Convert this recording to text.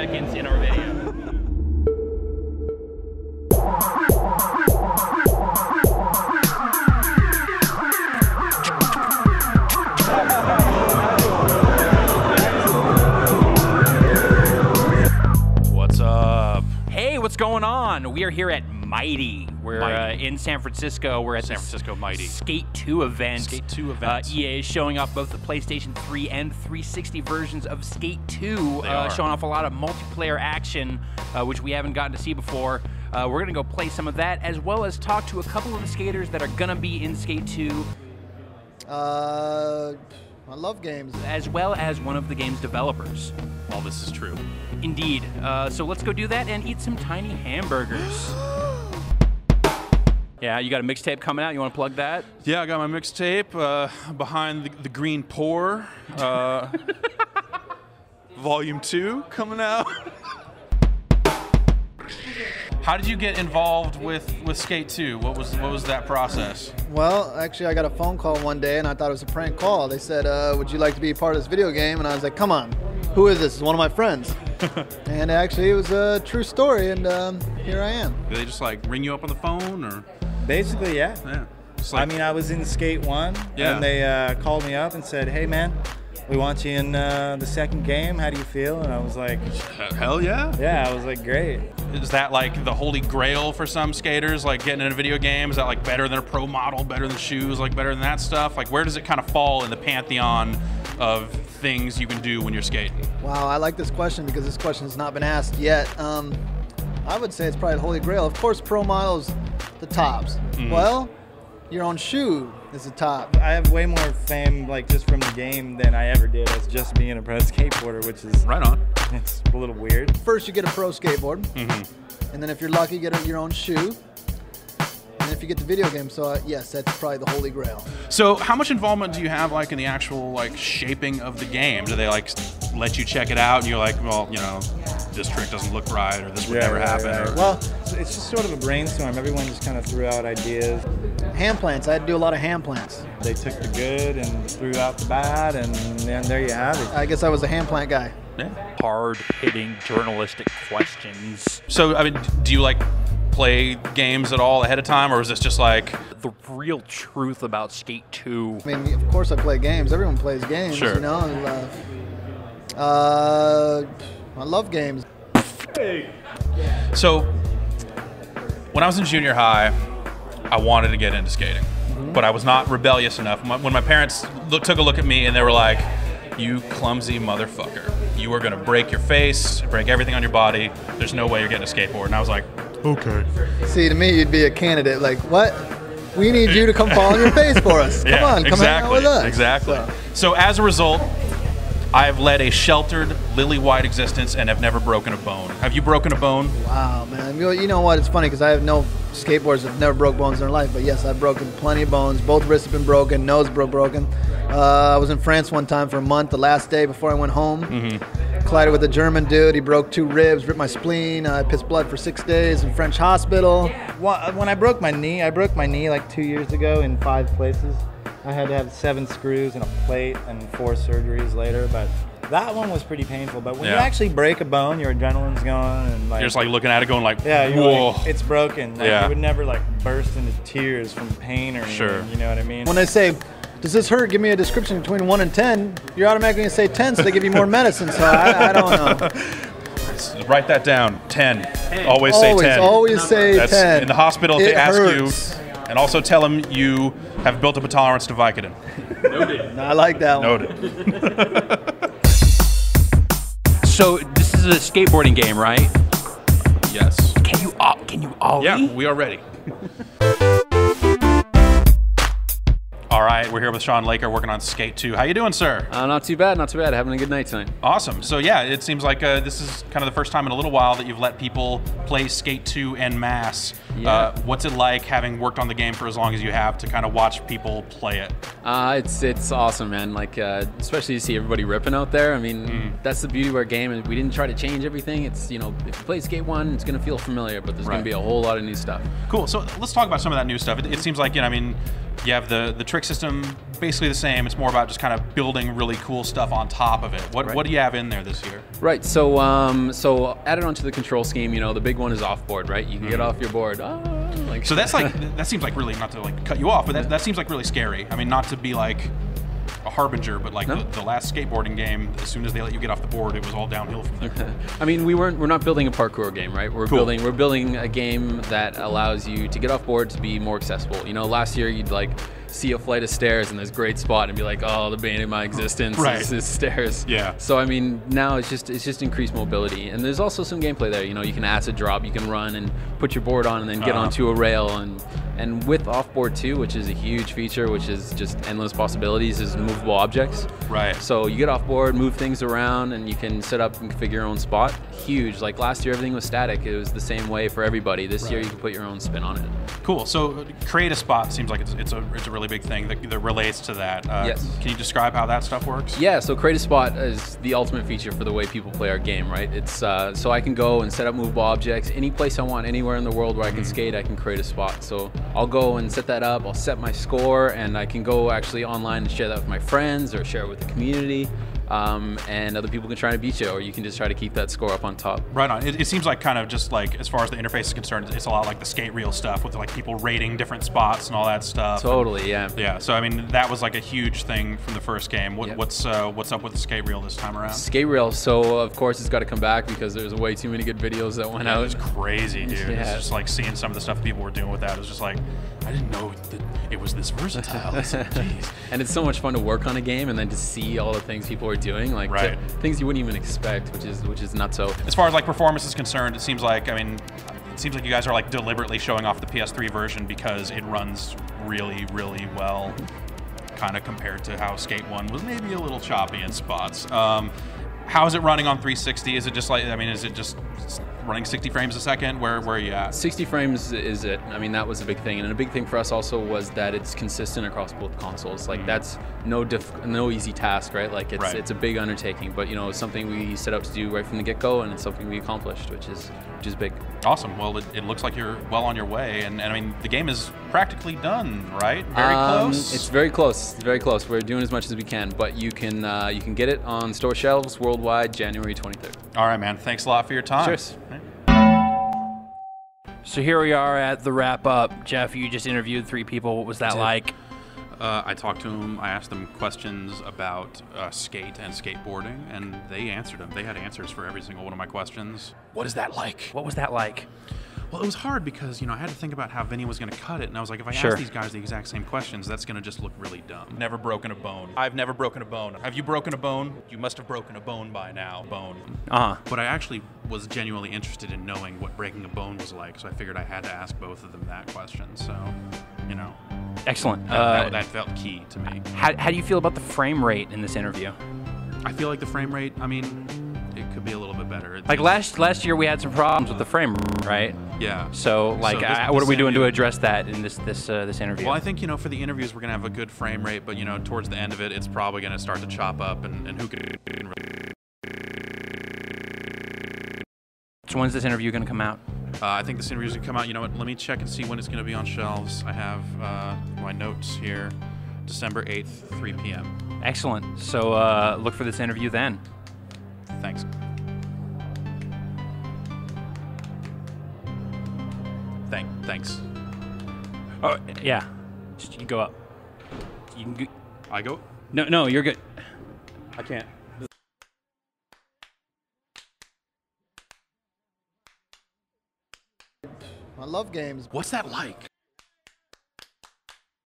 seconds in our video. What's up? Hey, what's going on? We are here at Mighty. We're in San Francisco. We're at San Francisco Mighty Skate 2 event. Skate 2 event. EA is showing off both the PlayStation 3 and 360 versions of Skate 2, showing off a lot of multiplayer action, which we haven't gotten to see before. We're going to go play some of that, as well as talk to a couple of the skaters that are going to be in Skate 2. I love games. As well as one of the game's developers. All this is true. Indeed. So let's go do that and eat some tiny hamburgers. Yeah, you got a mixtape coming out. You want to plug that? Yeah, I got my mixtape behind the green pour. Volume 2 coming out. How did you get involved with Skate 2? What was that process? Well, actually, I got a phone call one day, and I thought it was a prank call. They said, would you like to be a part of this video game? And I was like, come on, who is this? It's one of my friends. And actually, it was a true story, and here I am. Did they just like ring you up on the phone, or? Basically, yeah. Yeah. I mean, I was in Skate 1, Yeah. and they called me up and said, hey, man, we want you in the second game. How do you feel? And I was like, Hell yeah. yeah, I was like, great. Is that like the holy grail for some skaters, like getting in a video game? Is that like better than a pro model, better than shoes, like better than that stuff? Like where does it kind of fall in the pantheon of things you can do when you're skating? Wow, I like this question because this question has not been asked yet. I would say it's probably the holy grail. Of course, pro models, the tops. Well, your own shoe is the top. I have way more fame, like, just from the game than I ever did as just being a pro skateboarder, which is Right on. it's a little weird. First, you get a pro skateboard, and then if you're lucky, you get your own shoe. And if you get the video game, so yes, that's probably the holy grail. So how much involvement do you have like in the actual like shaping of the game? Do they like let you check it out and you're like, well, you know, this trick doesn't look right, or this would never happen? Or... Well, it's just sort of a brainstorm. Everyone just kind of threw out ideas. Hand plants. I had to do a lot of hand plants. They took the good and threw out the bad, and then there you have it. I guess I was a hand plant guy. Yeah. Hard-hitting journalistic questions. So I mean, do you like play games at all ahead of time, or is this just like The real truth about Skate 2. I mean, of course I play games. Everyone plays games, Sure. you know. I love games. So, when I was in junior high, I wanted to get into skating, but I was not rebellious enough. When my parents took a look at me and they were like, "You clumsy motherfucker, you are gonna break your face, break everything on your body. There's no way you're getting a skateboard." And I was like, "Okay." See, to me, you'd be a candidate. Like, what? We need you to come fall on your face for us. Come on, come hang out with us. Exactly. So as a result, I have led a sheltered, lily-white existence and have never broken a bone. Have you broken a bone? Wow, man. You know what? It's funny because I have no skateboarders that have never broke bones in their life. But yes, I've broken plenty of bones. Both wrists have been broken. Nose broken. I was in France one time for a month. The last day before I went home, collided with a German dude. He broke 2 ribs, ripped my spleen. I pissed blood for 6 days in French hospital. Well, when I broke my knee like 2 years ago in 5 places. I had to have 7 screws and a plate and 4 surgeries later, but that one was pretty painful. But when you actually break a bone, your adrenaline's going, and like You're just like looking at it going like, yeah, you're whoa. like, it's broken. Like, Yeah. you would never like burst into tears from pain or anything. Sure. You know what I mean? When they say, does this hurt? Give me a description between 1 and 10. You're automatically going to say 10, so they give you more medicine. So I don't know. Write that down. 10. Always say 10. Always say That's 10. in the hospital if It they ask hurts. you. And also tell them you have built up a tolerance to Vicodin. Noted. I like that one. Noted. So this is a skateboarding game, right? Yes. Can you ollie? Yeah, we are ready. All right, we're here with Sean Laker working on Skate 2. How you doing, sir? Not too bad, not too bad. Having a good night tonight. Awesome. So yeah, it seems like this is kind of the first time in a little while that you've let people play Skate 2 en masse. Yeah. What's it like, having worked on the game for as long as you have, to kind of watch people play it? It's awesome, man. Like especially to see everybody ripping out there. I mean, that's the beauty of our game, and we didn't try to change everything. It's, you know, if you play Skate 1, it's gonna feel familiar, but there's gonna be a whole lot of new stuff. Cool. So let's talk about some of that new stuff. It seems like, you know, I mean, You have the trick system, basically the same. It's more about just kind of building really cool stuff on top of it. What do you have in there this year? Right. So so added onto the control scheme, you know, the big one is off board, right? You can get off your board. Like so that's like that seems like really, not to like cut you off, but that seems like really scary. I mean, not to be like a harbinger, but like the last skateboarding game, as soon as they let you get off the board, it was all downhill from there. I mean, we're not building a parkour game, right? We're building a game that allows you to get off board to be more accessible. You know, last year you'd like see a flight of stairs in this great spot and be like, oh, the bane of my existence is stairs. Yeah. So I mean, now it's just increased mobility, and there's also some gameplay there. You know, you can acid drop, you can run and put your board on and then get onto a rail, and with offboard too, which is a huge feature, which is just endless possibilities, is movable objects. Right. So you get off board, move things around, and you can set up and configure your own spot. Huge. Like last year, everything was static. It was the same way for everybody. This year, you can put your own spin on it. Cool. So create a spot seems like it's a really big thing that relates to that. Yes. Can you describe how that stuff works? Yeah. So create a spot is the ultimate feature for the way people play our game, right? It's so I can go and set up movable objects any place I want, anywhere in the world where I can skate. I can create a spot. So I'll go and set that up. I'll set my score, and I can go actually online and share that with my friends or share it with the community. And other people can try to beat you, or you can just try to keep that score up on top. Right on. It seems like kind of just like, as far as the interface is concerned, it's a lot like the skate reel stuff with like people rating different spots and all that stuff. Totally, yeah. Yeah. So I mean, that was like a huge thing from the first game. What's up with the skate reel this time around? Skate reel. So of course it's got to come back because there's way too many good videos that went out. It was crazy, dude. Yeah. It's just like seeing some of the stuff people were doing with that. It was just like, I didn't know that it was this versatile. Jeez. And it's so much fun to work on a game and then to see all the things people are doing, like things you wouldn't even expect, which is not so. As far as like performance is concerned, it seems like you guys are like deliberately showing off the PS3 version because it runs really, really well, kind of compared to how Skate 1 was maybe a little choppy in spots. How is it running on 360? Is it just like, is it just running 60 frames a second? Where are you at? 60 frames is it. I mean, that was a big thing. And a big thing for us also was that it's consistent across both consoles. Like that's no easy task, right? Like it's a big undertaking, but you know, it's something we set out to do right from the get-go, and it's something we accomplished, which is big. Awesome. Well, it looks like you're well on your way, and I mean, the game is practically done, right? Very close? It's very close. It's very close. We're doing as much as we can, but you can get it on store shelves worldwide January 23rd. All right, man. Thanks a lot for your time. Cheers. So here we are at the wrap up. Jeff, you just interviewed 3 people. What was that like? I talked to them. I asked them questions about skate and skateboarding, and they answered them. They had answers for every single one of my questions. What is that like? What was that like? Well, it was hard because, you know, I had to think about how Vinny was going to cut it, and I was like, if I ask these guys the exact same questions, that's going to just look really dumb. Never broken a bone. I've never broken a bone. Have you broken a bone? You must have broken a bone by now. Bone. But I actually was genuinely interested in knowing what breaking a bone was like, so I figured I had to ask both of them that question. So, you know. Excellent. That felt key to me. How do you feel about the frame rate in this interview? I feel like the frame rate, I mean, it could be a little bit better. Like last year we had some problems with the frame rate, right? Yeah. So like, what are we doing to address that in this interview? Well, I think, you know, for the interviews we're gonna have a good frame rate, but you know, towards the end of it, it's probably gonna start to chop up, and who could. So when's this interview gonna come out? I think this interview's gonna come out. You know what? Let me check and see when it's gonna be on shelves. I have my notes here. December 8th, 3 p.m. Excellent. So look for this interview then. Thanks. Thanks. Oh yeah, just you go up. You can go. I go? No, you're good. I can't. I love games. What's that like?